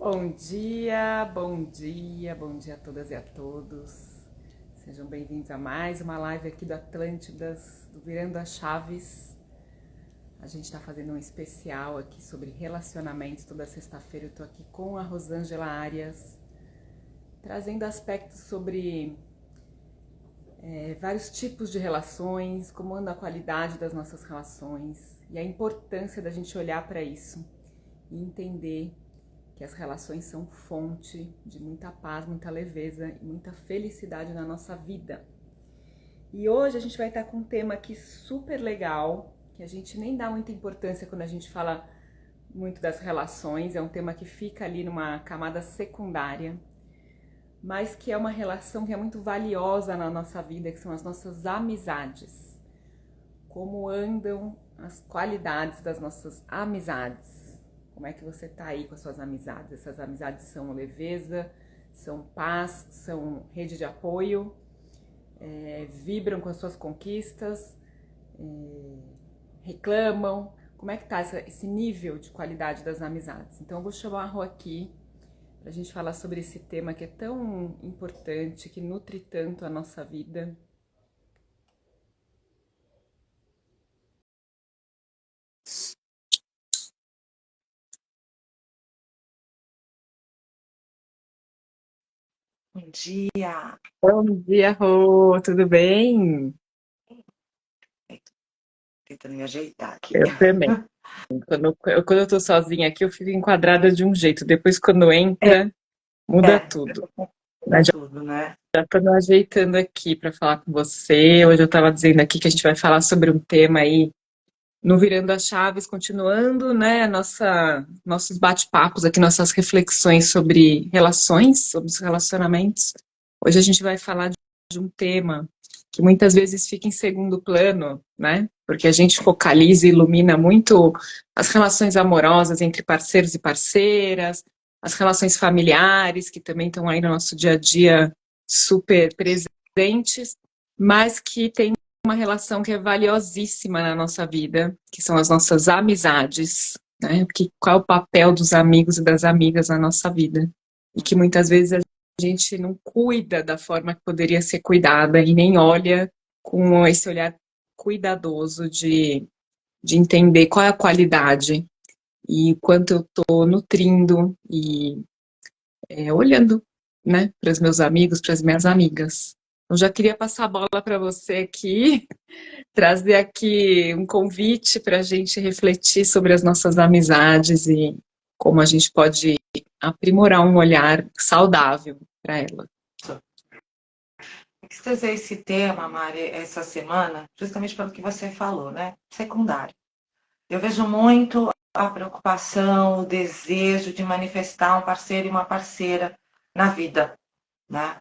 Bom dia a todas e a todos. Sejam bem-vindos a mais uma live aqui do Atlântidas, do Virando as Chaves. A gente está fazendo um especial aqui sobre relacionamentos. Toda sexta-feira eu tô aqui com a Rosângela Arias, trazendo aspectos sobre vários tipos de relações, como anda a qualidade das nossas relações e a importância da gente olhar para isso e entender que as relações são fonte de muita paz, muita leveza e muita felicidade na nossa vida. E hoje a gente vai estar com um tema aqui super legal, que a gente nem dá muita importância quando a gente fala muito das relações, é um tema que fica ali numa camada secundária, mas que é uma relação que é muito valiosa na nossa vida, que são as nossas amizades. Como andam as qualidades das nossas amizades? Como é que você tá aí com as suas amizades? Essas amizades são leveza, são paz, são rede de apoio, vibram com as suas conquistas, reclamam. Como é que tá esse nível de qualidade das amizades? Então eu vou chamar a Rô aqui pra gente falar sobre esse tema que é tão importante, que nutre tanto a nossa vida. Bom dia. Bom dia, Rô, tudo bem? Tentando me ajeitar aqui. Eu também. Quando eu tô sozinha aqui, eu fico enquadrada de um jeito. Depois, quando entra, muda tudo. Muda Mas tudo, né? já tô me ajeitando aqui para falar com você. Hoje eu estava dizendo aqui que a gente vai falar sobre um tema aí no Virando as Chaves, continuando, né, nossos bate-papos aqui, nossas reflexões sobre relações, sobre os relacionamentos. Hoje a gente vai falar de um tema que muitas vezes fica em segundo plano, né? Porque a gente focaliza e ilumina muito as relações amorosas entre parceiros e parceiras, as relações familiares, que também estão aí no nosso dia a dia super presentes, mas que tem uma relação que é valiosíssima na nossa vida, que são as nossas amizades, né? Qual é o papel dos amigos e das amigas na nossa vida? E que muitas vezes a gente não cuida da forma que poderia ser cuidada e nem olha com esse olhar cuidadoso de entender qual é a qualidade e o quanto eu estou nutrindo e olhando, né, para os meus amigos, para as minhas amigas. Eu já queria passar a bola para você aqui, trazer aqui um convite para a gente refletir sobre as nossas amizades e como a gente pode aprimorar um olhar saudável para ela. Eu quis trazer esse tema, Mari, essa semana, justamente pelo que você falou, né? Secundário. Eu vejo muito a preocupação, o desejo de manifestar um parceiro e uma parceira na vida, né?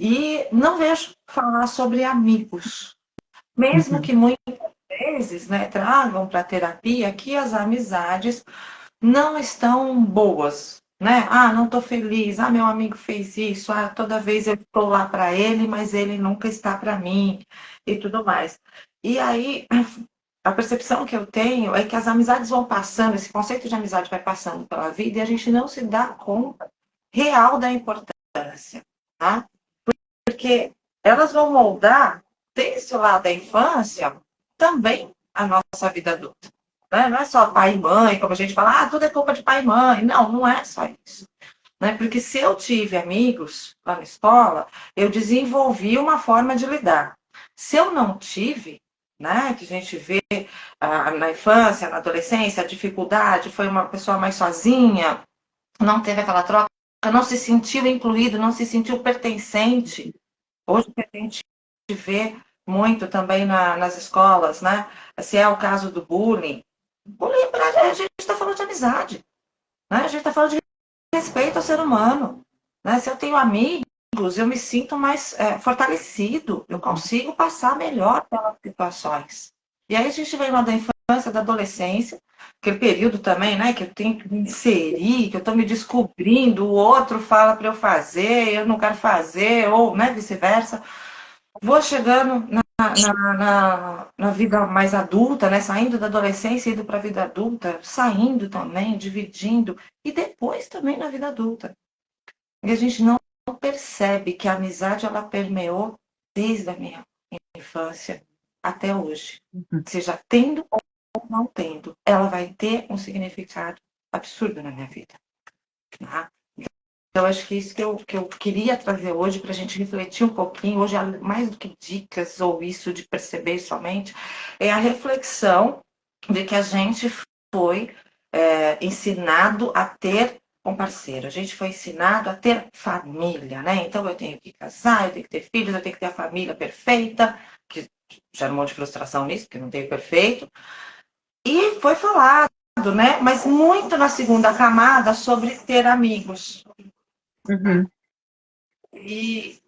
E não vejo falar sobre amigos, mesmo Uhum. que muitas vezes, né, tragam para a terapia que as amizades não estão boas, né? Ah, não estou feliz. Ah, meu amigo fez isso. Ah, toda vez eu estou lá para ele, mas ele nunca está para mim e tudo mais. E aí, a percepção que eu tenho é que as amizades vão passando, esse conceito de amizade vai passando pela vida e a gente não se dá conta real da importância, tá? Porque elas vão moldar, desde lá da infância, também a nossa vida adulta. Né? Não é só pai e mãe, como a gente fala, tudo é culpa de pai e mãe. Não, não é só isso. Né? Porque se eu tive amigos lá na escola, eu desenvolvi uma forma de lidar. Se eu não tive, né, que a gente vê na infância, na adolescência, a dificuldade, foi uma pessoa mais sozinha, não teve aquela troca, não se sentiu incluído, não se sentiu pertencente. Hoje a gente vê muito também nas escolas, né? Se é o caso do bullying, bullying a gente está falando de amizade, né? A gente está falando de respeito ao ser humano, né? Se eu tenho amigos, eu me sinto mais fortalecido, eu consigo passar melhor pelas situações. E aí a gente vem lá da infância, da adolescência, aquele período também, né? Que eu tenho que me inserir, que eu estou me descobrindo, o outro fala para eu fazer, eu não quero fazer, ou né, vice-versa. Vou chegando na vida mais adulta, né? Saindo da adolescência e indo para a vida adulta, saindo também, dividindo, e depois também na vida adulta. E a gente não percebe que a amizade ela permeou desde a minha infância até hoje. Uhum. Seja tendo ou não tendo, ela vai ter um significado absurdo na minha vida. Tá? Então, acho que isso que eu queria trazer hoje para a gente refletir um pouquinho, hoje, mais do que dicas ou isso de perceber somente, é a reflexão de que a gente foi ensinado a ter um parceiro, a gente foi ensinado a ter família, né? Então, eu tenho que casar, eu tenho que ter filhos, eu tenho que ter a família perfeita, que gera um monte de frustração nisso, porque não tenho perfeito, e foi falado, né? Mas muito na segunda camada sobre ter amigos. Uhum. E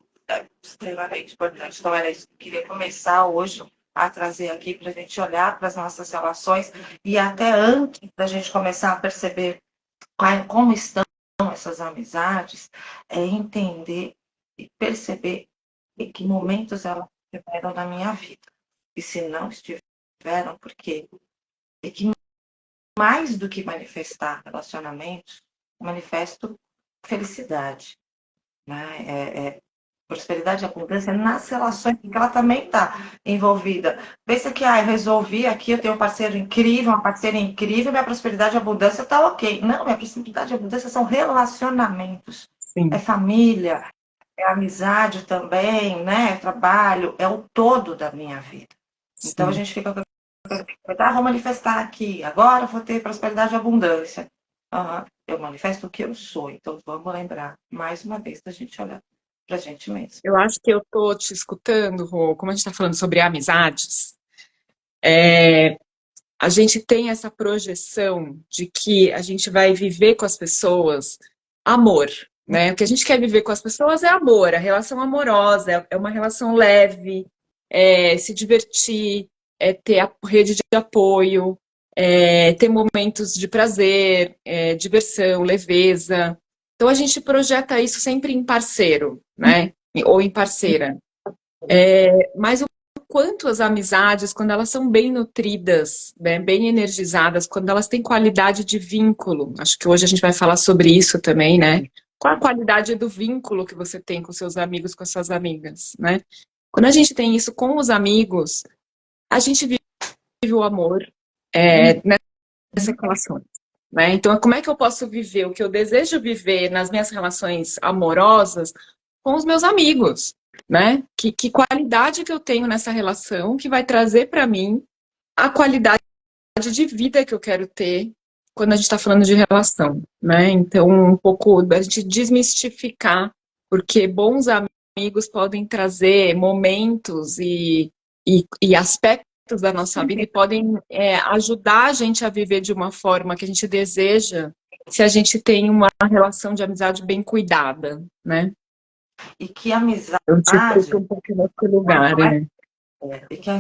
extremamente importante. Então, era isso que eu queria começar hoje a trazer aqui para a gente olhar para as nossas relações e até antes da gente começar a perceber como estão essas amizades, é entender e perceber em que momentos elas estiveram na minha vida. E se não estiveram, por quê? E que mais do que manifestar relacionamentos, manifesto felicidade. Né? Prosperidade e abundância nas relações, porque ela também está envolvida. Pensa que eu resolvi aqui, eu tenho um parceiro incrível, uma parceira incrível, minha prosperidade e abundância está ok. Não, minha prosperidade e abundância são relacionamentos. É Sim, família, é amizade também, né? É trabalho, é o todo da minha vida. Então a sim. gente fica vou manifestar aqui, agora vou ter prosperidade e abundância. Uhum. Eu manifesto o que eu sou, então vamos lembrar mais uma vez da gente olhar para a gente mesmo. Eu acho que eu tô te escutando, Rô, como a gente está falando sobre amizades, a gente tem essa projeção de que a gente vai viver com as pessoas amor, né? O que a gente quer viver com as pessoas é amor, a relação amorosa, é uma relação leve, é se divertir, é ter a rede de apoio, é ter momentos de prazer, diversão, leveza. Então a gente projeta isso sempre em parceiro, né? Ou em parceira. Mas o quanto as amizades, quando elas são bem nutridas, né, bem energizadas, quando elas têm qualidade de vínculo, acho que hoje a gente vai falar sobre isso também, né? Qual a qualidade do vínculo que você tem com seus amigos, com as suas amigas, né? Quando a gente tem isso com os amigos, a gente vive o amor nessas relações, né? Então, como é que eu posso viver o que eu desejo viver nas minhas relações amorosas com os meus amigos, né? Que qualidade que eu tenho nessa relação que vai trazer para mim a qualidade de vida que eu quero ter quando a gente está falando de relação, né? Então, um pouco da gente desmistificar, porque bons amigos podem trazer momentos e aspectos da nossa vida e podem ajudar a gente a viver de uma forma que a gente deseja se a gente tem uma relação de amizade bem cuidada, né? E que amizade, Eu te coloco um pouco nesse lugar, não é, né? e que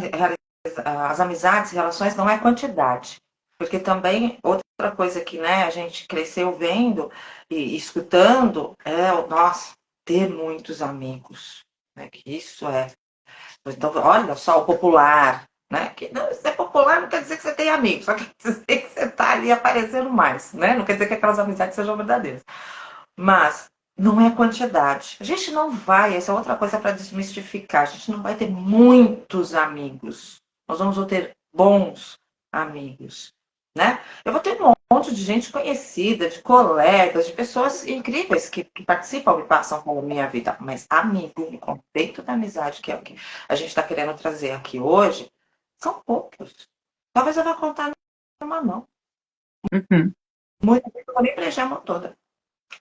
as amizades, relações não é quantidade. Porque também outra coisa que né, a gente cresceu vendo e escutando é o nossa, ter muitos amigos. Né, que isso é. Então, olha só o popular. Né? Que não, ser popular não quer dizer que você tem amigos, só quer dizer que você está ali aparecendo mais. Né? Não quer dizer que aquelas amizades sejam verdadeiras. Mas não é quantidade. A gente não vai, essa é outra coisa para desmistificar, a gente não vai ter muitos amigos. Nós vamos ter bons amigos, né? Eu vou ter um monte de gente conhecida, de colegas, de pessoas incríveis que participam e passam pela minha vida. Mas amigo, no conceito da amizade, que é o que a gente está querendo trazer aqui hoje, são poucos. Talvez eu vá contar numa mão. Uhum. Muita gente, eu vou nem preencher a mão toda.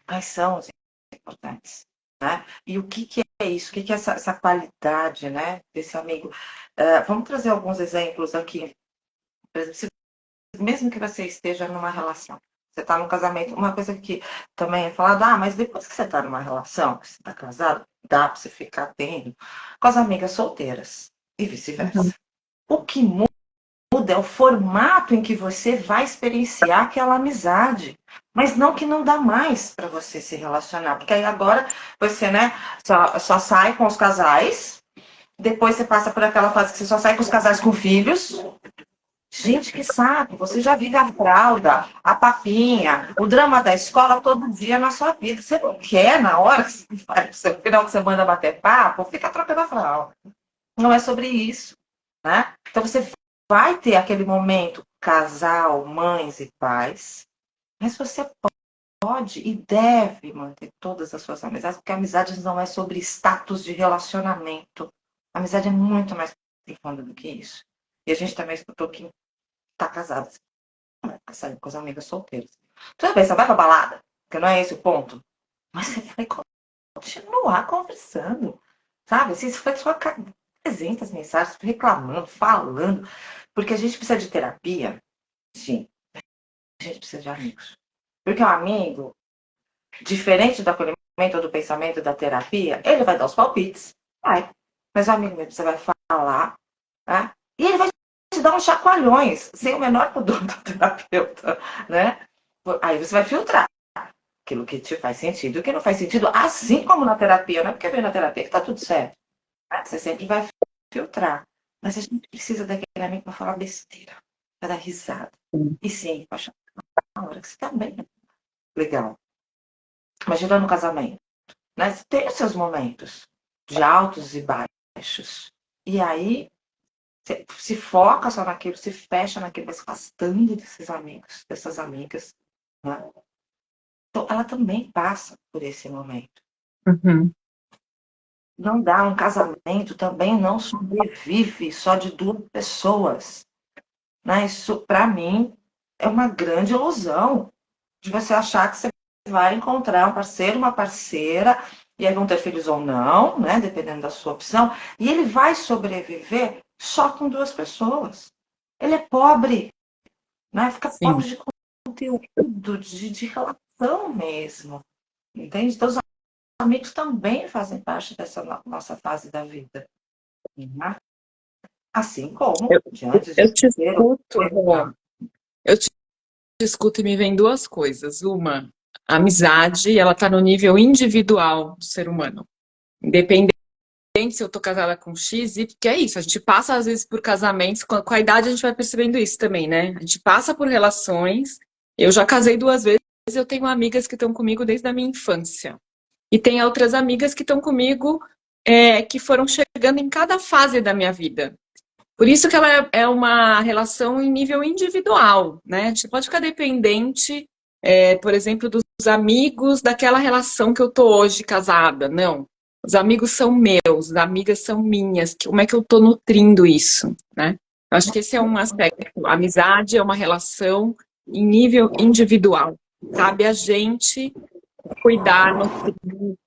Mas são os importantes. Né? E o que é isso? O que é essa qualidade né, desse amigo? Vamos trazer alguns exemplos aqui. Por exemplo, mesmo que você esteja numa relação, você está num casamento, uma coisa que também é falado, mas depois que você está numa relação, que você está casado, dá para você ficar tendo com as amigas solteiras e Uhum. vice-versa. O que muda é o formato em que você vai experienciar aquela amizade. Mas não que não dá mais para você se relacionar. Porque aí agora você, né, só sai com os casais Depois você passa por aquela fase que você só sai com os casais com filhos. Gente, que saco! Você já vive a fralda, a papinha, o drama da escola todo dia na sua vida. Você não quer, na hora que você vai, no final que você manda bater papo, fica trocando a fralda. Não é sobre isso, né? Então você vai ter aquele momento casal, mães e pais, mas você pode e deve manter todas as suas amizades, porque amizades não é sobre status de relacionamento. A amizade é muito mais profunda do que isso. E a gente também escutou que tá casado, sair com as amigas solteiras. Tudo bem, você vai pra balada, porque não é esse o ponto. Mas você vai continuar conversando, sabe? Assim, você vai só 300 mensagens reclamando, falando, porque a gente precisa de terapia, sim. A gente precisa de amigos. Porque o amigo, diferente do acolhimento ou do pensamento da terapia, ele vai dar os palpites, vai. Mas o amigo mesmo, você vai falar, né? E ele vai te dar uns chacoalhões, sem o menor pudor do terapeuta, né? Aí você vai filtrar aquilo que te faz sentido e o que não faz sentido, assim como na terapia, não é porque veio na terapia que tá tudo certo. Né? Você sempre vai filtrar. Mas a gente precisa daquele amigo para falar besteira, para dar risada. E sim, poxa, na hora que você tá bem legal. Imagina no casamento, né? Você tem os seus momentos de altos e baixos. E aí você se foca só naquilo, se fecha naquilo, vai se afastando desses amigos, dessas amigas. Né? Então, ela também passa por esse momento. Uhum. Não dá, um casamento também não sobrevive só de duas pessoas. Né? Isso, para mim, é uma grande ilusão de você achar que você vai encontrar um parceiro, uma parceira, e aí vão ter filhos ou não, né? Dependendo da sua opção, e ele vai sobreviver só com duas pessoas. Ele é pobre, né? Fica Sim. pobre de conteúdo, de relação mesmo. Entende? Então, os amigos também fazem parte dessa nossa fase da vida. Né? Assim como, Eu, de antes de eu te ser escuto, Rô. Eu te escuto e me vem duas coisas. Uma, a amizade, ela tá no nível individual do ser humano. Independente se eu tô casada com X, e porque é isso, a gente passa às vezes por casamentos, com a idade a gente vai percebendo isso também, né? A gente passa por relações. Eu já casei duas vezes, eu tenho amigas que estão comigo desde a minha infância. E tem outras amigas que estão comigo, que foram chegando em cada fase da minha vida. Por isso que ela é uma relação em nível individual, né? A gente pode ficar dependente, por exemplo, dos amigos daquela relação que eu tô hoje casada. Não. Os amigos são meus, as amigas são minhas. Como é que eu tô nutrindo isso, né? Eu acho que esse é um aspecto. A amizade é uma relação em nível individual. Cabe a gente cuidar, nutrir,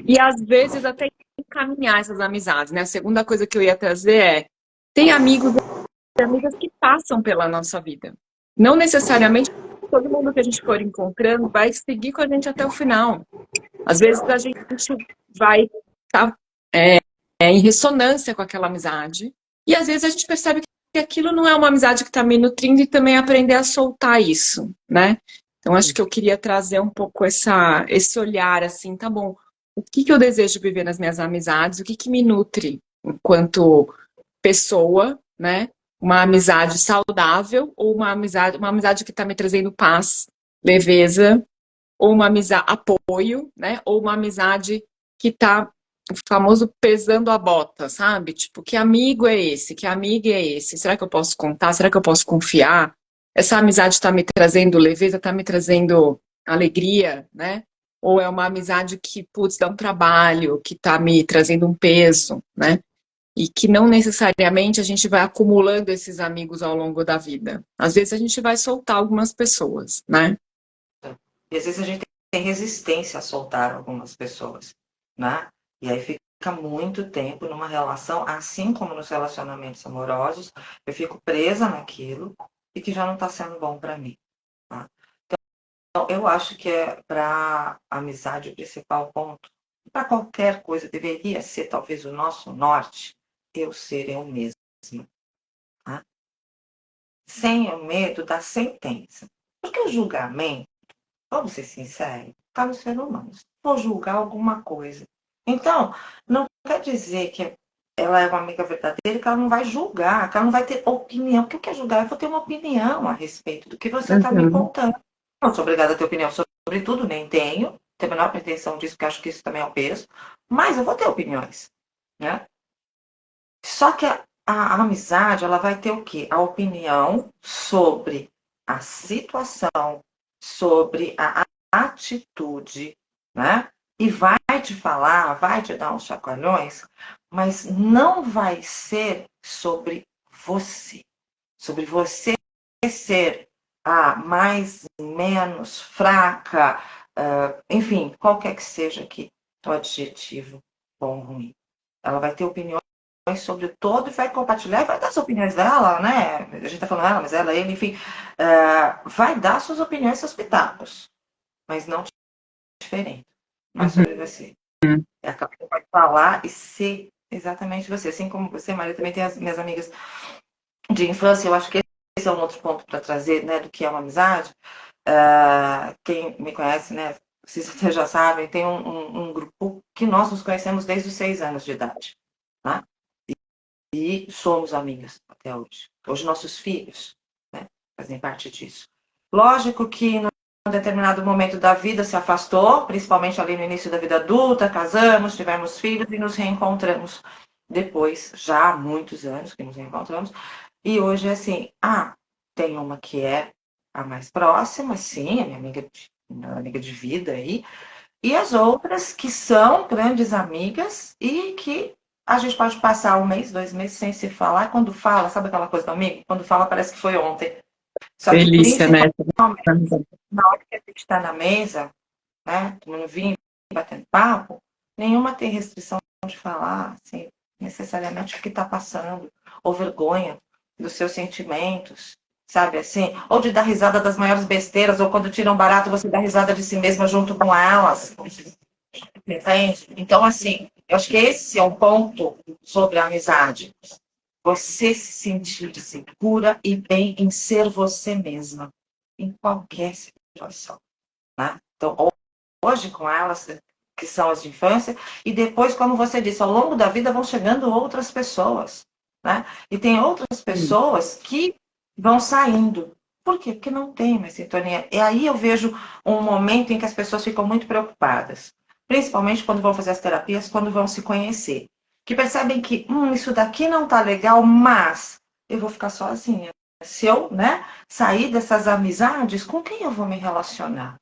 e às vezes até encaminhar essas amizades, né? A segunda coisa que eu ia trazer tem amigos e amigas que passam pela nossa vida. Não necessariamente todo mundo que a gente for encontrando vai seguir com a gente até o final. Às vezes a gente vai estar em ressonância com aquela amizade e às vezes a gente percebe que aquilo não é uma amizade que está me nutrindo e também aprender a soltar isso, né? Então acho que eu queria trazer um pouco esse olhar assim, tá bom, o que que eu desejo viver nas minhas amizades, o que que me nutre enquanto pessoa, né? Uma amizade saudável ou uma amizade que está me trazendo paz, leveza, ou uma amizade apoio, né? Ou uma amizade que está o famoso pesando a bota, sabe? Tipo, que amigo é esse? Que amigo é esse? Será que eu posso contar? Será que eu posso confiar? Essa amizade está me trazendo leveza, está me trazendo alegria, né? Ou é uma amizade que, putz, dá um trabalho, que está me trazendo um peso, né? E que não necessariamente a gente vai acumulando esses amigos ao longo da vida. Às vezes a gente vai soltar algumas pessoas, né? E às vezes a gente tem resistência a soltar algumas pessoas, né? E aí fica muito tempo numa relação, assim como nos relacionamentos amorosos, eu fico presa naquilo e que já não está sendo bom para mim. Tá? Então, eu acho que para amizade o principal ponto, para qualquer coisa, deveria ser talvez o nosso norte, eu ser eu mesma. Tá? Sem o medo da sentença. Porque o julgamento, vamos ser sinceros, está no ser humano. Se for julgar alguma coisa, Então, não quer dizer que ela é uma amiga verdadeira, que ela não vai julgar, que ela não vai ter opinião. Porque o que é julgar? Eu vou ter uma opinião a respeito do que você está me Uhum. contando. Não sou obrigada a ter opinião sobre tudo, nem tenho a menor pretensão disso, porque acho que isso também é um peso, mas eu vou ter opiniões, né? Só que a amizade, ela vai ter o quê? A opinião sobre a situação, sobre a atitude, né? E vai te falar, vai te dar uns chacoalhões, mas não vai ser sobre você ser a mais, menos, fraca, enfim, qualquer que seja aqui o adjetivo bom ou ruim. Ela vai ter opiniões sobre o todo e vai compartilhar e vai dar as opiniões dela, né? A gente tá falando ela, mas ela, ele, enfim, vai dar suas opiniões, seus pitacos, mas não diferente, mas Uhum. sobre você. É aquela que vai falar e ser exatamente você. Assim como você, Maria, também tem as minhas amigas de infância, eu acho que esse é um outro ponto para trazer, né, do que é uma amizade. Quem me conhece, né, vocês até já sabem, tem um grupo que nós nos conhecemos desde os 6 anos de idade, né? E somos amigas até hoje. Hoje nossos filhos, né, fazem parte disso. Lógico que em um determinado momento da vida se afastou, principalmente ali no início da vida adulta, casamos, tivemos filhos e nos reencontramos depois, já há muitos anos que nos reencontramos. E hoje é assim, tem uma que é a mais próxima, sim, a minha amiga de vida aí, e as outras que são grandes amigas e que a gente pode passar 1 mês, 2 meses sem se falar. Quando fala, sabe aquela coisa do amigo? Quando fala parece que foi ontem. Só que Delícia, né? principalmente na hora que a gente está na mesa, né, tomando vinho, batendo papo, nenhuma tem restrição de falar, assim, necessariamente o que está passando, ou vergonha dos seus sentimentos, sabe assim? Ou de dar risada das maiores besteiras, ou quando tiram barato, você dá risada de si mesma junto com elas. Entende? Então, assim, eu acho que esse é um ponto sobre a amizade. Você se sentir segura e bem em ser você mesma, em qualquer situação. Né? Então, hoje com elas, que são as de infância, e depois, como você disse, ao longo da vida vão chegando outras pessoas, né? E tem outras pessoas que vão saindo. Por quê? Porque não tem mais sintonia. E aí eu vejo um momento em que as pessoas ficam muito preocupadas, principalmente quando vão fazer as terapias, quando vão se conhecer, que percebem que isso daqui não tá legal, mas eu vou ficar sozinha. Se eu, né, sair dessas amizades, com quem eu vou me relacionar?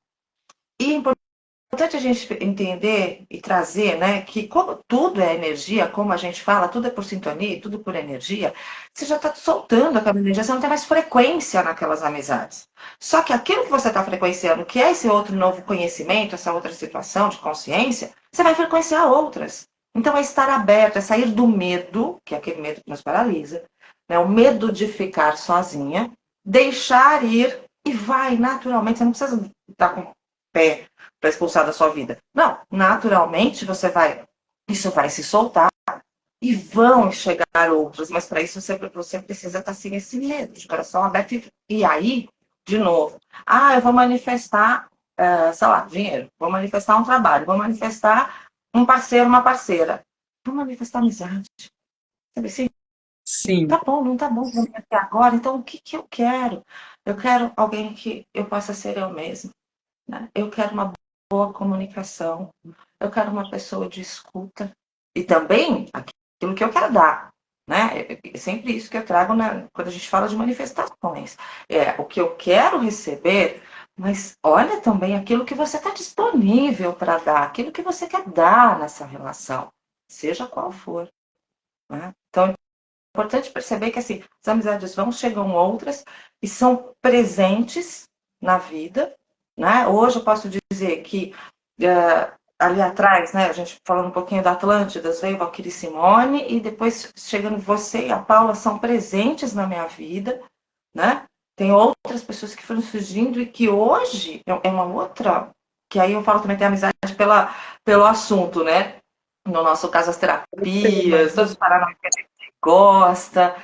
E é importante a gente entender e trazer, né, que como tudo é energia, como a gente fala, tudo é por sintonia, tudo por energia, você já está soltando aquela energia, você não tem mais frequência naquelas amizades. Só que aquilo que você está frequenciando, que é esse outro novo conhecimento, essa outra situação de consciência, você vai frequenciar outras. Então é estar aberto, é sair do medo, que é aquele medo que nos paralisa, né, o medo de ficar sozinha, deixar ir e vai naturalmente, você não precisa estar com o pé para expulsar da sua vida. Não, naturalmente isso vai se soltar e vão chegar outros, mas para isso você precisa estar sem esse medo, de coração aberto. E aí, de novo, eu vou manifestar, sei lá, dinheiro, vou manifestar um trabalho, vou manifestar um parceiro, uma parceira, vou manifestar amizade. Sabe assim? Sim. Tá bom, não tá bom para mim até agora, então o que que eu quero? Eu quero alguém que eu possa ser eu mesma, né? Eu quero uma boa comunicação, eu quero uma pessoa de escuta e também aquilo que eu quero dar, né? É sempre isso que eu trago quando a gente fala de manifestações. É o que eu quero receber, mas olha também aquilo que você está disponível para dar, aquilo que você quer dar nessa relação, seja qual for. Né? Então, é importante perceber que assim, as amizades vão, chegam outras e são presentes na vida. Né? Hoje eu posso dizer que ali atrás, né, a gente falando um pouquinho da Atlântidas, veio Valquíria e Simone, e depois chegando você e a Paula são presentes na minha vida. Né? Tem outras pessoas que foram surgindo e que hoje é uma outra, que aí eu falo também tem amizade pelo assunto, né? No nosso caso, as terapias, todos os paranauê que a gente gosta,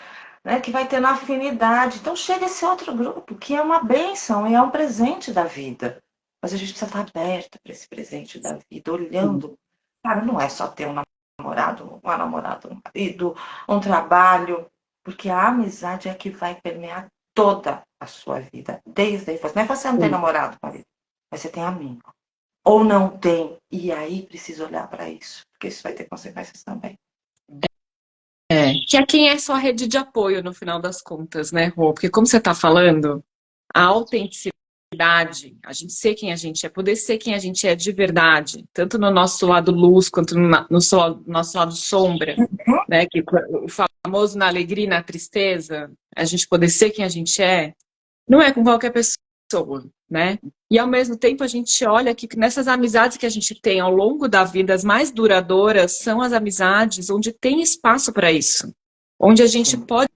né? Que vai tendo afinidade. Então chega esse outro grupo, que é uma bênção e é um presente da vida. Mas a gente precisa estar aberto para esse presente da vida, olhando Cara, não é só ter um namorado, uma namorada, um marido, um trabalho, porque a amizade é que vai permear toda a sua vida, desde a infância. Não é que você não tem namorado, marido, mas você tem amigo. Ou não tem, e aí precisa olhar para isso, porque isso vai ter consequências também. Que é quem é sua rede de apoio no final das contas, né, Rô? Porque como você está falando, a autenticidade, a gente ser quem a gente é, poder ser quem a gente é de verdade, tanto no nosso lado luz quanto nosso lado sombra, né? Que o famoso na alegria e na tristeza, a gente poder ser quem a gente é, não é com qualquer pessoa, né? E ao mesmo tempo a gente olha que nessas amizades que a gente tem ao longo da vida, as mais duradouras são as amizades onde tem espaço para isso, onde a gente pode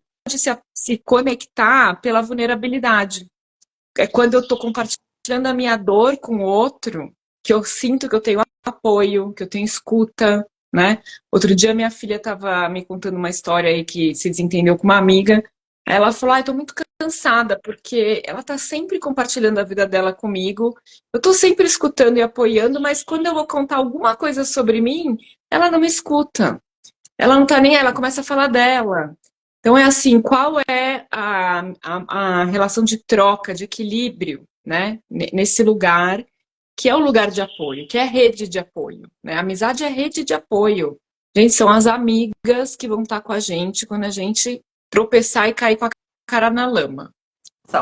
se conectar pela vulnerabilidade. É quando eu estou compartilhando a minha dor com o outro, que eu sinto que eu tenho apoio, que eu tenho escuta, né? Outro dia minha filha estava me contando uma história aí que se desentendeu com uma amiga. Aí ela falou, ai, tô muito cansada, porque ela tá sempre compartilhando a vida dela comigo. Eu tô sempre escutando e apoiando, mas quando eu vou contar alguma coisa sobre mim, ela não me escuta. Ela não tá nem aí, ela começa a falar dela. Então é assim, qual é a relação de troca, de equilíbrio, né? Nesse lugar, que é o lugar de apoio, que é rede de apoio, né? A amizade é rede de apoio. Gente, são as amigas que vão estar com a gente quando a gente tropeçar e cair com a cara na lama.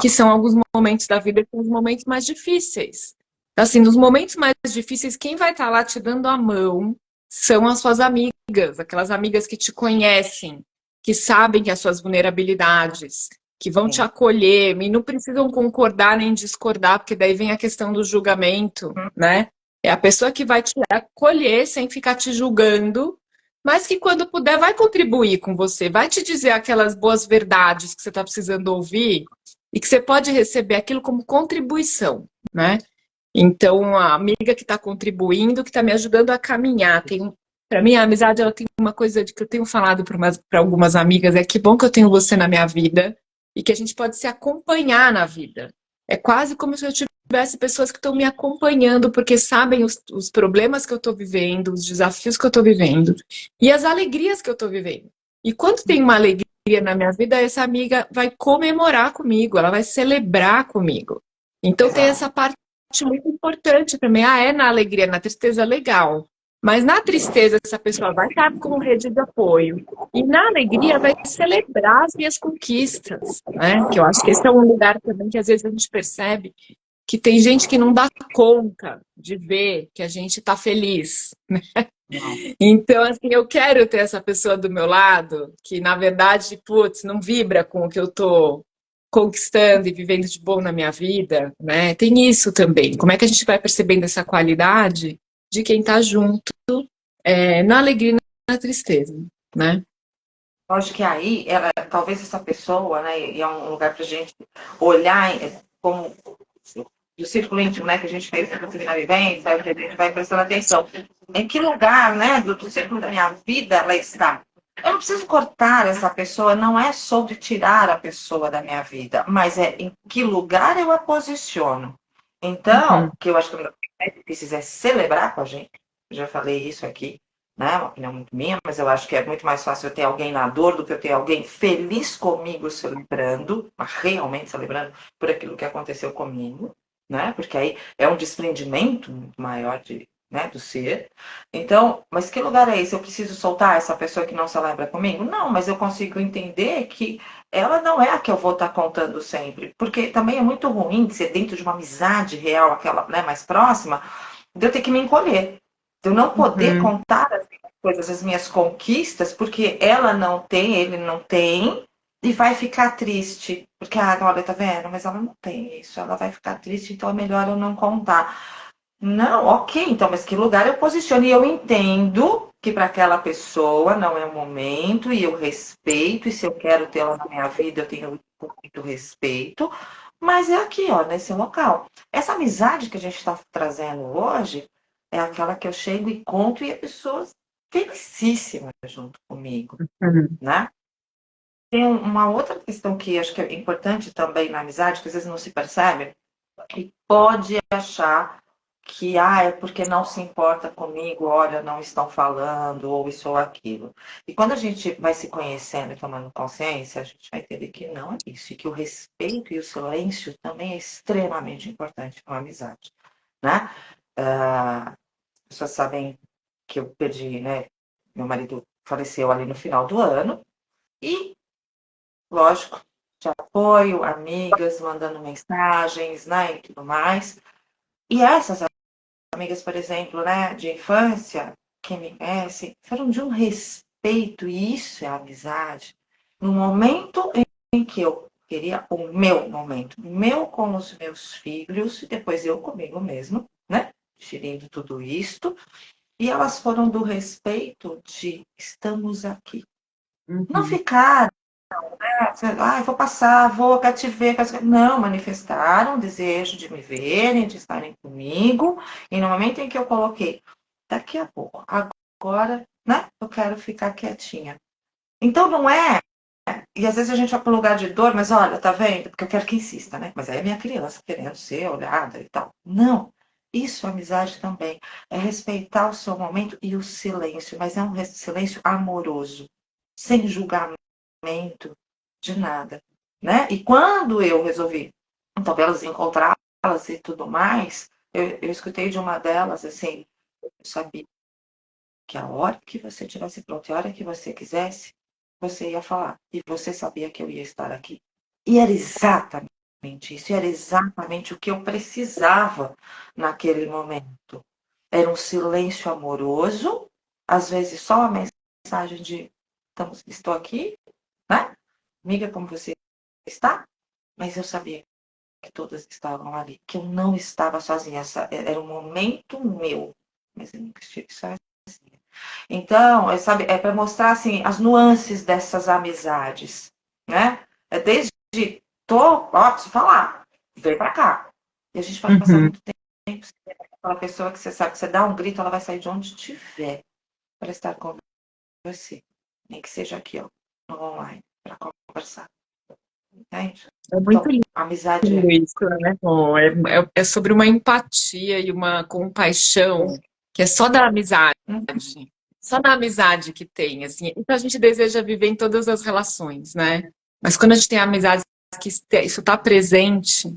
Que são alguns momentos da vida que são os momentos mais difíceis. Assim, nos momentos mais difíceis, quem vai estar lá te dando a mão são as suas amigas, aquelas amigas que te conhecem, que sabem que as suas vulnerabilidades, que vão te acolher, e não precisam concordar nem discordar, porque daí vem a questão do julgamento, né? É a pessoa que vai te acolher sem ficar te julgando, mas que quando puder vai contribuir com você, vai te dizer aquelas boas verdades que você está precisando ouvir e que você pode receber aquilo como contribuição, né? Então, a amiga que está contribuindo, que está me ajudando a caminhar. Para mim, a amizade ela tem uma coisa de que eu tenho falado para algumas amigas, é que bom que eu tenho você na minha vida e que a gente pode se acompanhar na vida. É quase como se eu tivesse pessoas que estão me acompanhando, porque sabem os problemas que eu estou vivendo, os desafios que eu estou vivendo e as alegrias que eu estou vivendo. E quando tem uma alegria na minha vida, essa amiga vai comemorar comigo, ela vai celebrar comigo. Então tem essa parte muito importante também. Ah, é na alegria, na tristeza, legal. Mas na tristeza, essa pessoa vai estar como rede de apoio. E na alegria, vai celebrar as minhas conquistas, né? Que eu acho que esse é um lugar também que às vezes a gente percebe que tem gente que não dá conta de ver que a gente está feliz. Então, assim, eu quero ter essa pessoa do meu lado que, na verdade, putz, não vibra com o que eu tô conquistando e vivendo de bom na minha vida, né? Tem isso também. Como é que a gente vai percebendo essa qualidade de quem tá junto, na alegria e na tristeza, né? Eu acho que aí, talvez essa pessoa, né, e é um lugar para a gente olhar como do círculo íntimo, né, que a gente fez na vivência, a gente vai prestando atenção. Em que lugar, né, do círculo da minha vida ela está? Eu não preciso cortar essa pessoa, não é sobre tirar a pessoa da minha vida, mas é em que lugar eu a posiciono. Então, que eu acho que o mais difícil é celebrar com a gente, eu já falei isso aqui, né? Uma opinião muito minha, mas eu acho que é muito mais fácil eu ter alguém na dor do que eu ter alguém feliz comigo celebrando, mas realmente celebrando por aquilo que aconteceu comigo, né? Porque aí é um desprendimento muito maior né, do ser. Então, mas que lugar é esse? Eu preciso soltar essa pessoa que não celebra comigo? Não, mas eu consigo entender que ela não é a que eu vou estar contando sempre, porque também é muito ruim de ser dentro de uma amizade real, aquela, né, mais próxima, de eu ter que me encolher, de eu não poder contar as minhas coisas, as minhas conquistas, porque ela não tem, ele não tem, e vai ficar triste. Porque, olha, tá vendo? Mas ela não tem isso, ela vai ficar triste, então é melhor eu não contar. Não, ok, então, mas que lugar eu posiciono? E eu entendo que para aquela pessoa não é o momento, e eu respeito, e se eu quero tê-la na minha vida, eu tenho muito respeito, mas é aqui, ó, nesse local. Essa amizade que a gente está trazendo hoje é aquela que eu chego e conto e a pessoa felicíssima junto comigo, né? Tem uma outra questão que acho que é importante também na amizade, que às vezes não se percebe, e pode achar que é porque não se importa comigo, olha, não estão falando, ou isso ou aquilo. E quando a gente vai se conhecendo e tomando consciência, a gente vai entender que não é isso, e que o respeito e o silêncio também é extremamente importante para uma amizade, né? As pessoas sabem que eu perdi, né? Meu marido faleceu ali no final do ano, e, lógico, de apoio, amigas mandando mensagens, né, e tudo mais. E essas amigas, por exemplo, né, de infância, quem me conhece, foram de um respeito, e isso é amizade. No momento em que eu queria o meu momento, meu com os meus filhos, e depois eu comigo mesmo, né, gerindo tudo isto, e elas foram do respeito de estamos aqui. Não Uhum. ficar, vou passar, vou cativer. Não, manifestaram o desejo de me verem, de estarem comigo. E no momento em que eu coloquei, daqui a pouco, agora, né, eu quero ficar quietinha. Então não é. E às vezes a gente vai para um lugar de dor, mas olha, tá vendo? Porque eu quero que insista, né? Mas aí é minha criança querendo ser olhada e tal. Não. Isso, amizade também. É respeitar o seu momento e o silêncio, mas é um silêncio amoroso, sem julgamento de nada, né? E quando eu resolvi, então, elas encontrá-las e tudo mais, eu escutei de uma delas assim, eu sabia que a hora que você tivesse pronto, a hora que você quisesse, você ia falar. E você sabia que eu ia estar aqui. E era exatamente isso, e era exatamente o que eu precisava naquele momento. Era um silêncio amoroso, às vezes só uma mensagem de estou aqui, né? Amiga, como você está? Mas eu sabia que todas estavam ali, que eu não estava sozinha. Era um momento meu, mas eu nunca estive sozinha. Então, sabe, é para mostrar assim as nuances dessas amizades, né? É desde preciso falar, vem para cá. E a gente pode passar Uhum. muito tempo sem aquela pessoa que você sabe que você dá um grito, ela vai sair de onde estiver para estar com você, nem que seja aqui, ó, no online, para conversar, entende? É muito Então, amizade lindo isso, né? Bom, é sobre uma empatia e uma compaixão que é só da amizade. hum, Só na amizade que tem, assim. Então a gente deseja viver em todas as relações, né? Mas quando a gente tem amizades que isso está presente,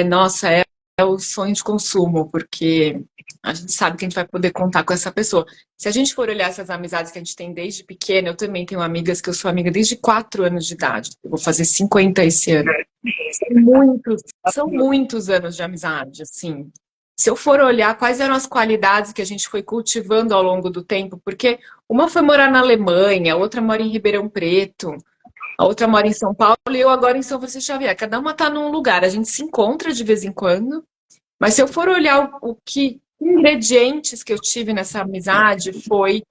nossa, é o sonho de consumo, porque a gente sabe que a gente vai poder contar com essa pessoa. Se a gente for olhar essas amizades que a gente tem desde pequena, eu também tenho amigas que eu sou amiga desde 4 anos de idade. Eu vou fazer 50 esse ano. São muitos anos de amizade, assim. Se eu for olhar quais eram as qualidades que a gente foi cultivando ao longo do tempo, porque uma foi morar na Alemanha, a outra mora em Ribeirão Preto, a outra mora em São Paulo e eu agora em São Francisco Xavier. Cada uma está num lugar, a gente se encontra de vez em quando, mas se eu for olhar o que ingredientes que eu tive nessa amizade foi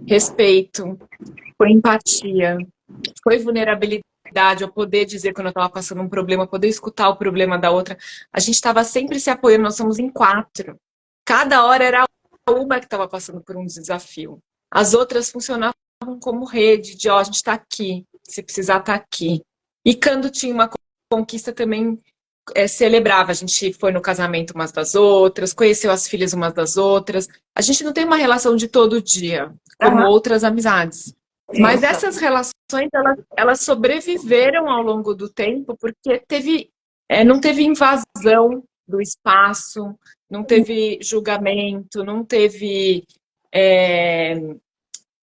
respeito, foi empatia, foi vulnerabilidade, eu poder dizer quando eu estava passando um problema, poder escutar o problema da outra. A gente estava sempre se apoiando, nós somos em 4. Cada hora era uma que estava passando por um desafio. As outras funcionavam como rede de, ó, a gente está aqui, se precisar estar aqui. E quando tinha uma conquista também celebrava, a gente foi no casamento umas das outras, conheceu as filhas umas das outras. A gente não tem uma relação de todo dia, como aham, outras amizades. Mas isso. essas relações, elas sobreviveram ao longo do tempo porque não teve invasão do espaço, não teve julgamento, não teve é,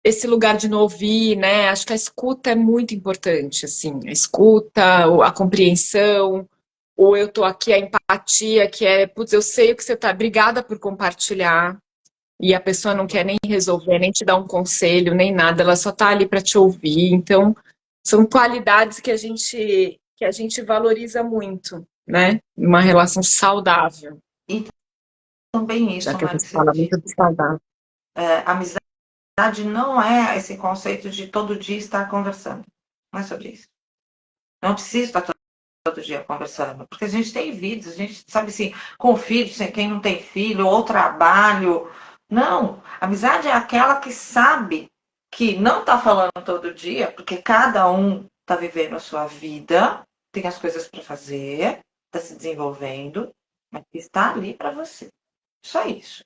esse lugar de não ouvir, né? Acho que a escuta é muito importante, assim, a escuta, a compreensão, ou eu tô aqui, a empatia, que é, putz, eu sei o que você tá, obrigada por compartilhar, e a pessoa não quer nem resolver, nem te dar um conselho, nem nada, ela só tá ali para te ouvir. Então, são qualidades que a gente valoriza muito, né? Uma relação saudável, E também já isso, que a Mari, gente que você fala disse. muito de saudável. Amizade não é esse conceito de todo dia estar conversando. Não é sobre isso. Não precisa estar todo dia conversando, porque a gente tem vidas, a gente sabe assim, com filho, sem quem não tem filho, ou trabalho. Não, amizade é aquela que sabe que não está falando todo dia, porque cada um está vivendo a sua vida, tem as coisas para fazer, está se desenvolvendo, mas está ali para você. Só isso,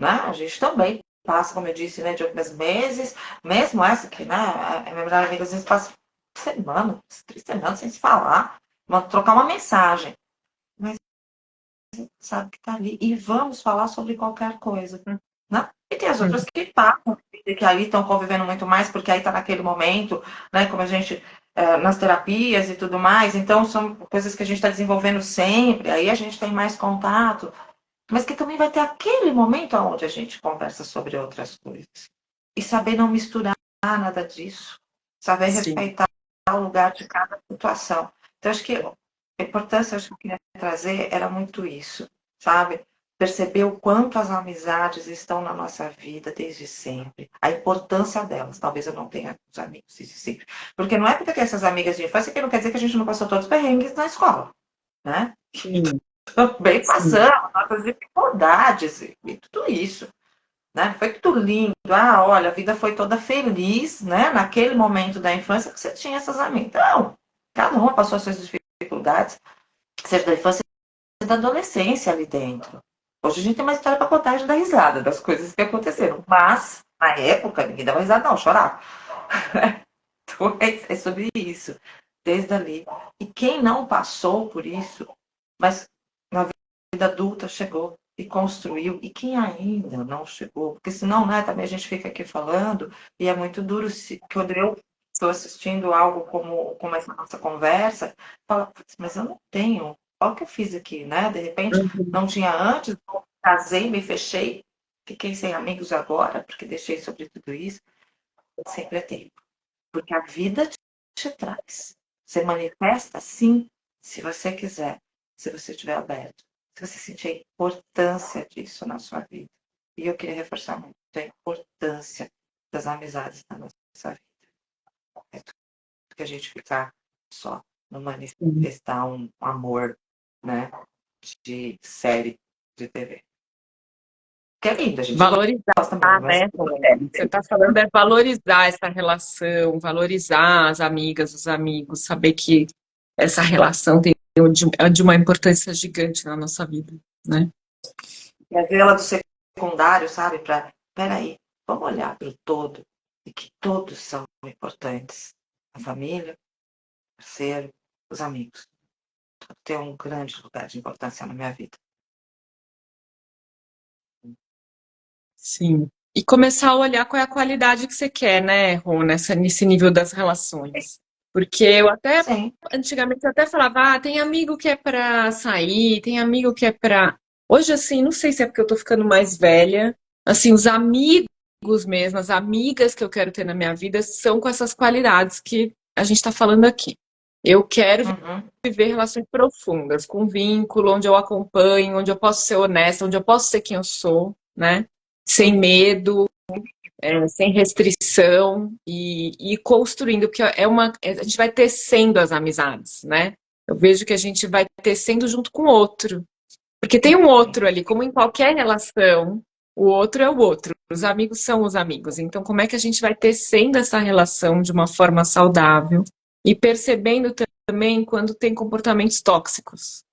né? A gente também passa, como eu disse, né, de alguns meses, mesmo essa que, né, a minha melhor amiga às vezes passa semanas, 3 semanas sem se falar, trocar uma mensagem, mas sabe que tá ali e vamos falar sobre qualquer coisa, né? E tem as outras que passam, que aí estão convivendo muito mais, porque aí tá naquele momento, né, como a gente, nas terapias e tudo mais, então são coisas que a gente está desenvolvendo sempre, aí a gente tem mais contato, mas que também vai ter aquele momento onde a gente conversa sobre outras coisas. E saber não misturar nada disso. Saber Sim. respeitar o lugar de cada situação. Então, acho que a importância acho que eu queria trazer era muito isso, sabe? Perceber o quanto as amizades estão na nossa vida desde sempre. A importância delas. Talvez eu não tenha os amigos desde sempre. Porque não é porque tem essas amigas de infância que não quer dizer que a gente não passou todos os perrengues na escola, né? Sim. Também Sim. passamos, nossas dificuldades e tudo isso, né? Foi tudo lindo. Ah, olha, a vida foi toda feliz, né? Naquele momento da infância que você tinha essas amigas. Então, cada uma passou as suas dificuldades, seja da infância ou da adolescência ali dentro. Hoje a gente tem uma história para contar e dar risada das coisas que aconteceram. Mas, na época, ninguém dava risada, não, chorava. Então, é sobre isso, desde ali. E quem não passou por isso, mas na vida adulta chegou e construiu, e quem ainda não chegou, porque senão, né, também a gente fica aqui falando, e é muito duro se quando eu estou assistindo algo como essa nossa conversa, fala, mas eu não tenho, olha o que eu fiz aqui, né? De repente, Uhum. não tinha antes, casei, me fechei, fiquei sem amigos agora, porque deixei sobre tudo isso, sempre é tempo. Porque a vida te traz. Você manifesta, sim, se você quiser, se você estiver aberto, se você sentir a importância disso na sua vida. E eu queria reforçar muito a importância das amizades na nossa vida. É tudo que a gente ficar só no Sim. manifestar um amor, né, de série de TV. Que é lindo, a gente Valorizar, gosta mesmo, mas né, Rô? Você está falando é valorizar essa relação, valorizar as amigas, os amigos, saber que essa relação é de uma importância gigante na nossa vida, né? trazer ela do secundário, sabe? Para, peraí, vamos olhar para o todo e que todos são importantes. A família, o parceiro, os amigos. Tudo tem um grande lugar de importância na minha vida. Sim. E começar a olhar qual é a qualidade que você quer, né, Rô, nesse nível das relações. Porque eu até, Sim. antigamente, eu até falava, tem amigo que é pra sair, tem amigo que é pra. Hoje, assim, não sei se é porque eu tô ficando mais velha, assim, os amigos mesmo, as amigas que eu quero ter na minha vida são com essas qualidades que a gente tá falando aqui. Eu quero Uhum. viver relações profundas, com vínculo, onde eu acompanho, onde eu posso ser honesta, onde eu posso ser quem eu sou, né? Sem medo, sem restrição e construindo, porque a gente vai tecendo as amizades, né? Eu vejo que a gente vai tecendo junto com o outro, porque tem um outro ali, como em qualquer relação, o outro é o outro, os amigos são os amigos. Então, como é que a gente vai tecendo essa relação de uma forma saudável e percebendo também quando tem comportamentos tóxicos?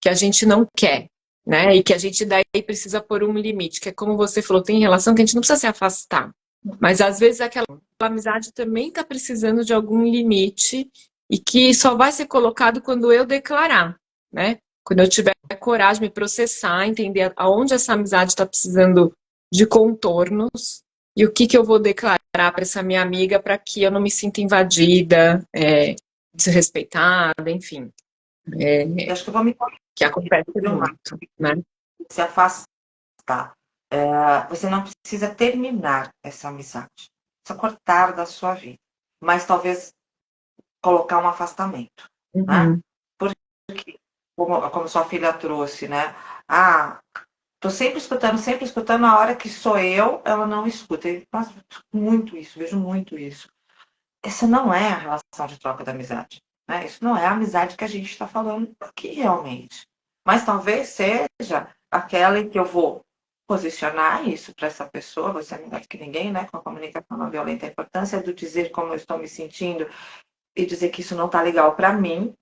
Que a gente não quer, né? E que a gente daí precisa pôr um limite, que é como você falou, tem relação que a gente não precisa se afastar. Mas às vezes aquela amizade também está precisando de algum limite e que só vai ser colocado quando eu declarar, né? Quando eu tiver coragem de me processar, entender aonde essa amizade está precisando de contornos e o que eu vou declarar para essa minha amiga para que eu não me sinta invadida, desrespeitada, enfim. Eu acho que eu vou me Que acontece confirmar, muito, né? se afastar. Você não precisa terminar essa amizade. Precisa cortar da sua vida. Mas talvez colocar um afastamento, né? Uhum. Porque, como sua filha trouxe, né? Ah, tô sempre escutando, a hora que sou eu, ela não escuta. E, nossa, muito isso, vejo muito isso. Essa não é a relação de troca da amizade, né? Isso não é a amizade que a gente está falando aqui realmente. Mas talvez seja aquela em que eu vou posicionar isso para essa pessoa, você é melhor que ninguém, né? Com a comunicação não violenta, a importância do dizer como eu estou me sentindo e dizer que isso não está legal para mim,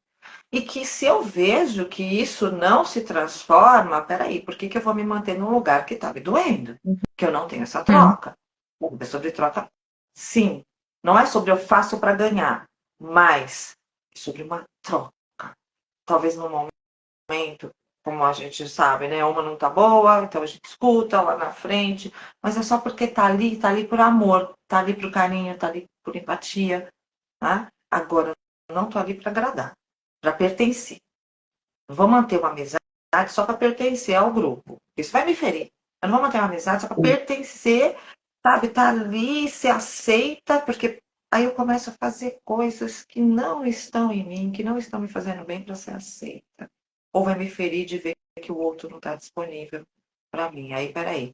E que se eu vejo que isso não se transforma, peraí, por que eu vou me manter num lugar que está me doendo? Que eu não tenho essa Uhum. troca. É sobre troca, sim. Não é sobre eu faço para ganhar, mas é sobre uma troca. Talvez no momento, como a gente sabe, né? Uma não tá boa, então a gente escuta lá na frente, mas é só porque tá ali por amor, tá ali por carinho, tá ali por empatia, tá? Agora, eu não tô ali para agradar, para pertencer. Não vou manter uma amizade só para pertencer ao grupo. Isso vai me ferir. Eu não vou manter uma amizade só para pertencer, sabe? Tá ali, ser aceita, porque aí eu começo a fazer coisas que não estão em mim, que não estão me fazendo bem para ser aceita. Ou vai me ferir de ver que o outro não está disponível para mim. Aí, peraí,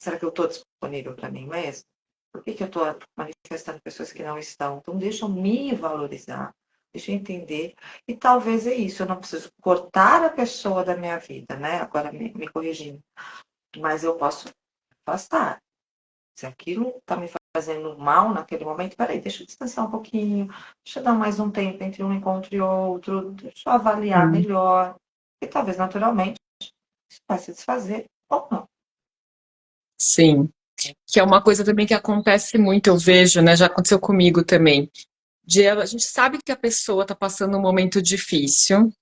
será que eu estou disponível para mim mesmo? Por que eu estou manifestando pessoas que não estão? Então, deixa eu me valorizar, deixa eu entender. E talvez é isso, eu não preciso cortar a pessoa da minha vida, né? Agora me corrigindo. Mas eu posso afastar. Se aquilo está me fazendo mal naquele momento, peraí, deixa eu distanciar um pouquinho, deixa eu dar mais um tempo entre um encontro e outro, deixa eu avaliar Sim. melhor. E talvez naturalmente isso vai se desfazer ou não. Sim. Que é uma coisa também que acontece muito, eu vejo, né? Já aconteceu comigo também. A gente sabe que a pessoa está passando um momento difícil,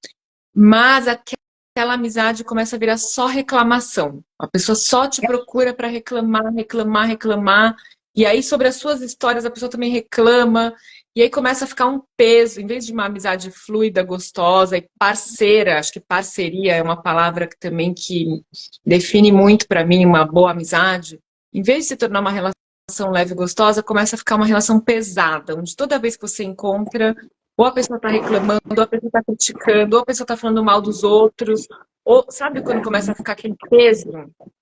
mas aquela amizade começa a virar só reclamação. A pessoa só te procura para reclamar, reclamar, reclamar. E aí, sobre as suas histórias, a pessoa também reclama. E aí começa a ficar um peso, em vez de uma amizade fluida, gostosa e parceira. Acho que parceria é uma palavra que também que define muito para mim uma boa amizade. Em vez de se tornar uma relação leve e gostosa, começa a ficar uma relação pesada, onde toda vez que você encontra ou a pessoa está reclamando, ou a pessoa está criticando, ou a pessoa está falando mal dos outros, ou sabe quando começa a ficar aquele peso?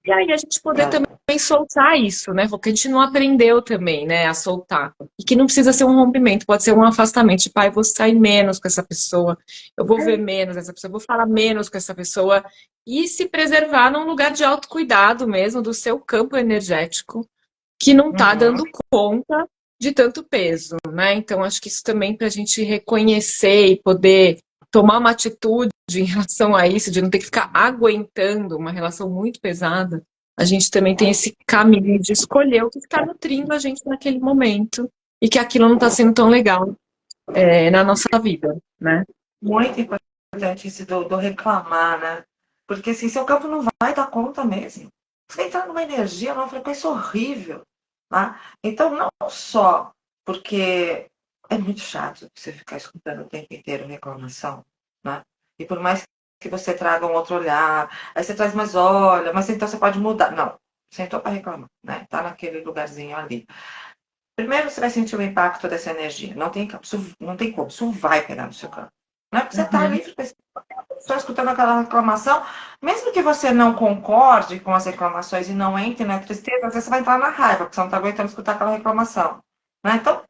E aí a gente poder também soltar isso, né? Porque a gente não aprendeu também, né, a soltar. E que não precisa ser um rompimento, pode ser um afastamento. Tipo, eu vou sair menos com essa pessoa, eu vou ver menos essa pessoa, eu vou falar menos com essa pessoa. E se preservar num lugar de autocuidado mesmo, do seu campo energético, que não está Uhum. dando conta de tanto peso, né? Então, acho que isso também para a gente reconhecer e poder tomar uma atitude em relação a isso, de não ter que ficar aguentando uma relação muito pesada, a gente também tem esse caminho de escolher o que está nutrindo a gente naquele momento e que aquilo não está sendo tão legal na nossa vida, né? Muito importante esse do reclamar, né? Porque assim, seu campo não vai dar conta mesmo. Você vai entrar numa energia, numa frequência horrível. Tá? Então, não só porque é muito chato você ficar escutando o tempo inteiro reclamação, né? E por mais que você traga um outro olhar, aí você traz, mas olha, mas então você pode mudar. Não, sentou para reclamar, né? Tá naquele lugarzinho ali. Primeiro você vai sentir o impacto dessa energia. Não tem como, isso vai pegar no seu campo. Não é porque você está Uhum. livre, só escutando aquela reclamação, mesmo que você não concorde com as reclamações e não entre na tristeza, às vezes você vai entrar na raiva, porque você não está aguentando escutar aquela reclamação. Né? Então,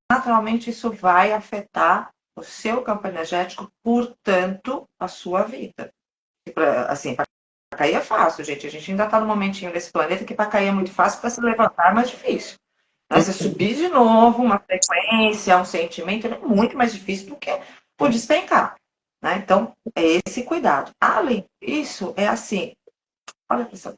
naturalmente, isso vai afetar o seu campo energético, portanto, a sua vida. Assim, para cair é fácil, gente. A gente ainda está no momentinho desse planeta que para cair é muito fácil, para se levantar é mais difícil. Né? Você subir de novo uma frequência, um sentimento, é muito mais difícil do que o despencar. Né? Então, é esse cuidado. Além disso, é assim, olha para essa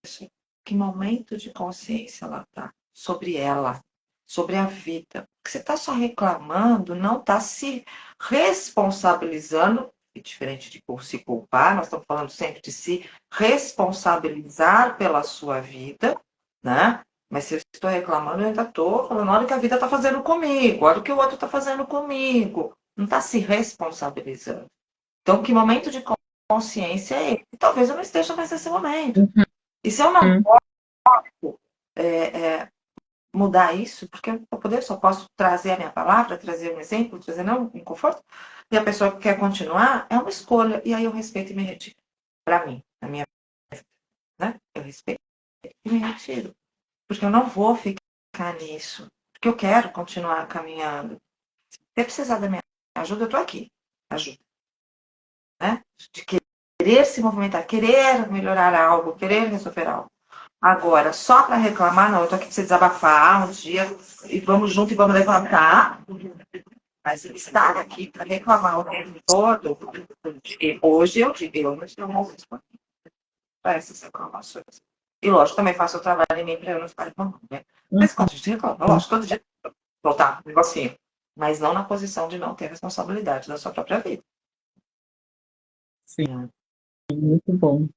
pessoa, que momento de consciência ela está sobre ela, sobre a vida. Porque você está só reclamando, não está se responsabilizando, e diferente de se culpar, nós estamos falando sempre de se responsabilizar pela sua vida, né? Mas se eu estou reclamando, eu ainda estou falando, olha o que a vida está fazendo comigo, olha o que o outro está fazendo comigo. Não está se responsabilizando. Então, que momento de consciência é esse? Talvez eu não esteja mais nesse momento. E se eu não Uhum. posso mudar isso, porque eu poder só posso trazer a minha palavra, trazer um exemplo, trazer não um conforto, e a pessoa que quer continuar, é uma escolha. E aí eu respeito e me retiro. Para mim, na minha vida, né? Eu respeito e me retiro. Porque eu não vou ficar nisso. Porque eu quero continuar caminhando. Se você precisar da minha ajuda, eu estou aqui. Ajuda. Né? De querer se movimentar, querer melhorar algo, querer resolver algo. Agora, só para reclamar, não, eu tô aqui para você desabafar um dia e vamos junto e vamos levantar. Mas estar aqui para reclamar o tempo todo, e hoje eu digo, eu não estou mais disponível para essas reclamações. E lógico, também faço o trabalho em mim para eu não ficar reclamando, né? Mas quando a gente reclama, lógico, todo dia voltar um negocinho. Mas não na posição de não ter responsabilidade da sua própria vida. Sim, muito bom.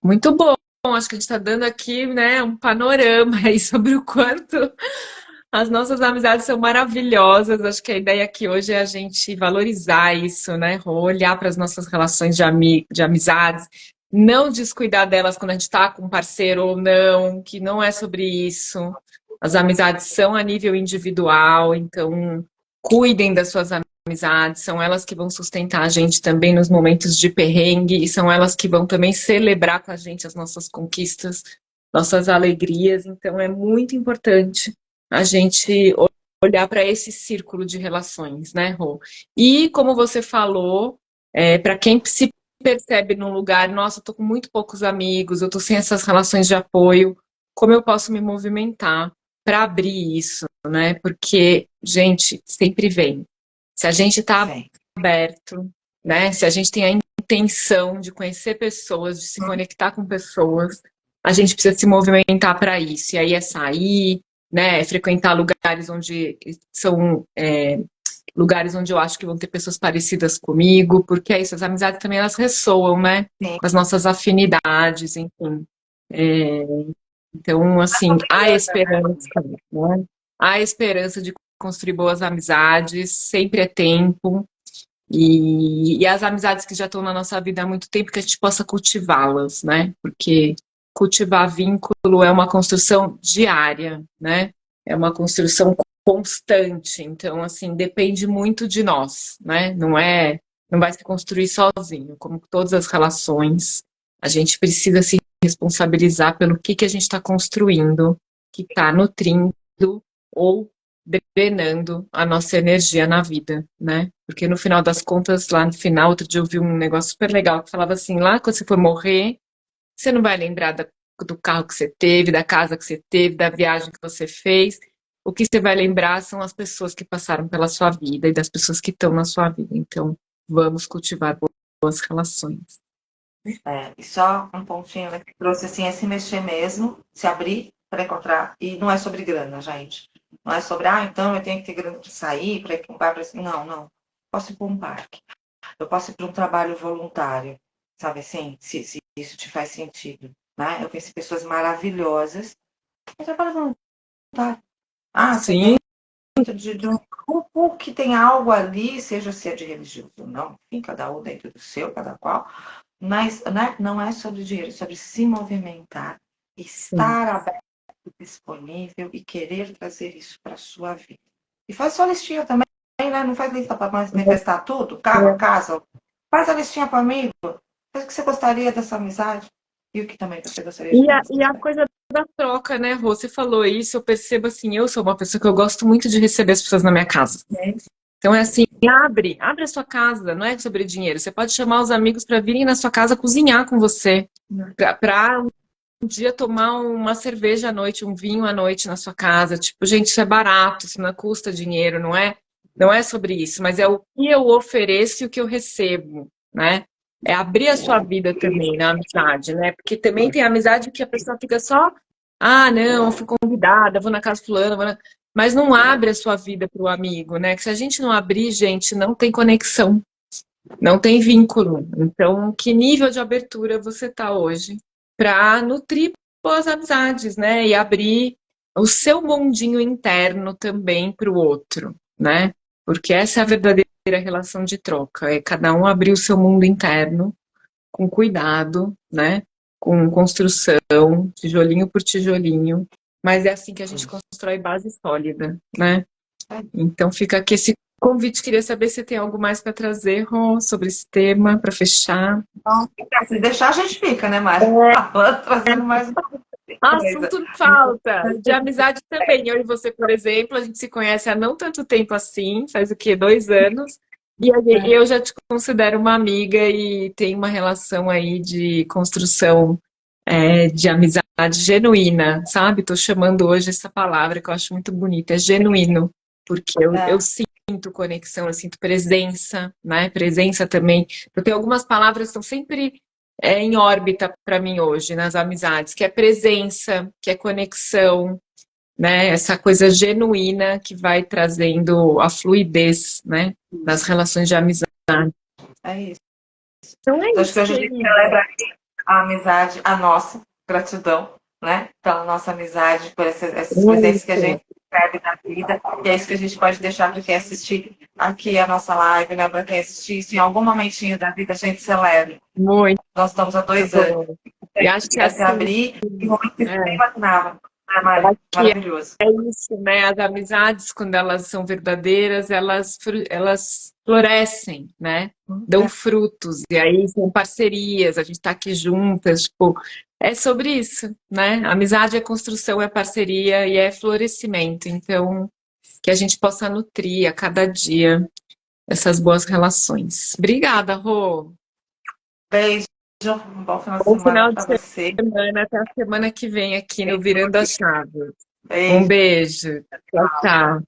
Muito bom. Acho que a gente está dando aqui, né, um panorama aí sobre o quanto as nossas amizades são maravilhosas. Acho que a ideia aqui hoje é a gente valorizar isso, né? Olhar para as nossas relações de amizades, não descuidar delas quando a gente está com um parceiro ou não, que não é sobre isso. As amizades são a nível individual, então cuidem das suas amizades, são elas que vão sustentar a gente também nos momentos de perrengue, e são elas que vão também celebrar com a gente as nossas conquistas, nossas alegrias. Então é muito importante a gente olhar para esse círculo de relações, né, Rô? E como você falou, para quem se percebe num lugar, nossa, eu tô com muito poucos amigos, eu tô sem essas relações de apoio, como eu posso me movimentar para abrir isso, né? Porque, gente, sempre vem. Se a gente está Sim. aberto, né? Se a gente tem a intenção de conhecer pessoas, de se conectar com pessoas, a gente precisa se movimentar para isso. E aí é sair, né? É frequentar lugares onde são lugares onde eu acho que vão ter pessoas parecidas comigo, porque é isso, as amizades também elas ressoam, né? Sim. Com as nossas afinidades, enfim. É, então, assim, há esperança, né? Há esperança de construir boas amizades, sempre é tempo. E as amizades que já estão na nossa vida há muito tempo, que a gente possa cultivá-las, né? Porque cultivar vínculo é uma construção diária, né? É uma construção constante. Então, assim, depende muito de nós, né? Não vai se construir sozinho. Como todas as relações, a gente precisa se responsabilizar pelo que a gente está construindo, que está nutrindo ou drenando a nossa energia na vida, né? Porque no final das contas, lá no final, outro dia eu vi um negócio super legal que falava assim, lá quando você for morrer, você não vai lembrar do carro que você teve, da casa que você teve, da viagem que você fez. O que você vai lembrar são as pessoas que passaram pela sua vida e das pessoas que estão na sua vida. Então, vamos cultivar boas relações. E só um pontinho, né, que trouxe assim, é se mexer mesmo, se abrir para encontrar. E não é sobre grana, gente. Não é sobre, então eu tenho que ter grana para sair, para ir para um bar, Não, não. Posso ir para um parque. Eu posso ir para um trabalho voluntário, sabe assim? Se isso te faz sentido. Né? Eu conheci pessoas maravilhosas que trabalham voluntário. Você Sim, dentro de um grupo que tem algo ali, seja se é de religioso ou não, enfim, cada um dentro do seu, cada qual. Mas né, não é sobre dinheiro, é sobre se movimentar, sim. estar aberto, disponível e querer trazer isso para a sua vida. E faz sua listinha também, né? Não faz lista para manifestar tudo, carro, casa. Faz a listinha para amigo. Faz o que você gostaria dessa amizade e o que também você gostaria de E a conhecer. coisa da troca, né, Rô? Você falou isso, eu percebo assim, eu sou uma pessoa que eu gosto muito de receber as pessoas na minha casa. Então é assim, abre a sua casa, não é sobre dinheiro. Você pode chamar os amigos para virem na sua casa cozinhar com você, para um dia tomar uma cerveja à noite, um vinho à noite na sua casa. Tipo, gente, isso é barato, isso não custa dinheiro, não é? Não é sobre isso, mas é o que eu ofereço e o que eu recebo, né? É abrir a sua vida também na amizade, né? Porque também tem amizade que a pessoa fica só, não, eu fui convidada, vou na casa fulana, mas não abre a sua vida para o amigo, né? Que se a gente não abrir, gente, não tem conexão, não tem vínculo. Então, que nível de abertura você está hoje para nutrir boas amizades, né? E abrir o seu mundinho interno também para o outro, né? Porque essa é a verdadeira relação de troca, é cada um abrir o seu mundo interno com cuidado, né? Com construção, tijolinho por tijolinho, mas é assim que a gente constrói base sólida, né? Então fica aqui esse convite. Queria saber se tem algo mais para trazer, Rô, sobre esse tema, para fechar. Então, se deixar, a gente fica, né, Mari? Falando, trazendo mais uma coisa. Assunto não falta. De amizade também. Eu e você, por exemplo, a gente se conhece há não tanto tempo assim, faz o quê? 2 anos. E eu já te considero uma amiga e tem uma relação aí de construção de amizade genuína, sabe? Estou chamando hoje essa palavra que eu acho muito bonita, é genuíno, porque eu sinto conexão, eu sinto presença, né? Presença também. Eu tenho algumas palavras que estão sempre em órbita para mim hoje, nas amizades, que é presença, que é conexão, né? Essa coisa genuína que vai trazendo a fluidez, né? Das relações de amizade. É isso. Então é Então, acho que isso, hoje a gente querida. celebra a amizade, a nossa gratidão, né? Pela nossa amizade, por essas presentes que a Muito, gente recebe na vida. E é isso que a gente pode deixar para quem assistir aqui a nossa live, né? Para quem assistir isso em algum momentinho da vida, a gente celebra. muito Nós estamos há 2 anos. bom. E acho que Vai se assim, abrir e momento que é, nem imaginava. Né, eu Mari? acho que Maravilhoso. é isso, né? As amizades, quando elas são verdadeiras, elas florescem, né? Dão frutos, e aí são parcerias, a gente está aqui juntas, tipo, é sobre isso, né? Amizade é construção, é parceria e é florescimento. Então, que a gente possa nutrir a cada dia essas boas relações. Obrigada, Rô. Beijo, um bom final de Bom semana final de para você. semana, até a semana que vem aqui no Virando a Chave. Um Beijo. beijo. Tchau, tchau.